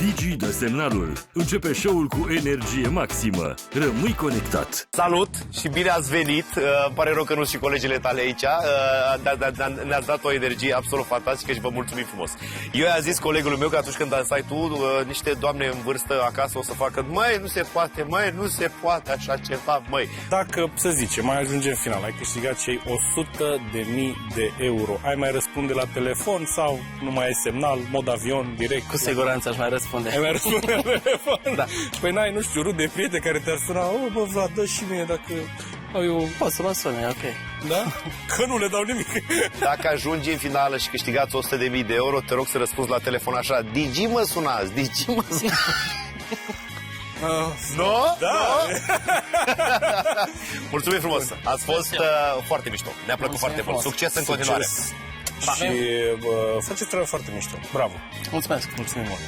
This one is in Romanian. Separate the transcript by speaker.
Speaker 1: Digi dă semnalul. Începe show-ul cu energie maximă. Rămâi conectat.
Speaker 2: Salut și bine ați venit. Pare rău că nu și colegele tale aici. Ne-ați dat o energie absolut fantastică și vă mulțumim frumos. Eu i-am zis colegului meu că atunci când dansai tu, niște doamne în vârstă acasă o să facă: măi, nu se poate, măi, nu se poate așa ceva, măi.
Speaker 3: Dacă, să zicem, mai ajunge în final, ai câștigat cei 100.000 de euro, ai mai răspunde la telefon sau nu mai ai semnal, mod avion, direct?
Speaker 4: Cu siguranță aș mai răspunde.
Speaker 3: Ai mai răspunde la telefon?
Speaker 4: Da.
Speaker 3: Păi n-ai, nu știu, rude, prieteni care te-ar suna: o, bă, Vlad, dă și mie dacă au eu...
Speaker 4: Poți să mă suni, ok.
Speaker 3: Da? Că nu le dau nimic.
Speaker 2: Dacă ajungi în finală și câștigați 100.000 de euro, te rog să răspunzi la telefon așa: Digi mă sunați, Digi mă sunați. Nu?
Speaker 3: Da.
Speaker 2: Mulțumim frumos. Ați fost foarte mișto. Ne-a plăcut foarte mult. Succes în continuare.
Speaker 3: Și faceți treaba foarte mișto. Bravo.
Speaker 4: Mulțumesc.
Speaker 3: Mulțumim mult.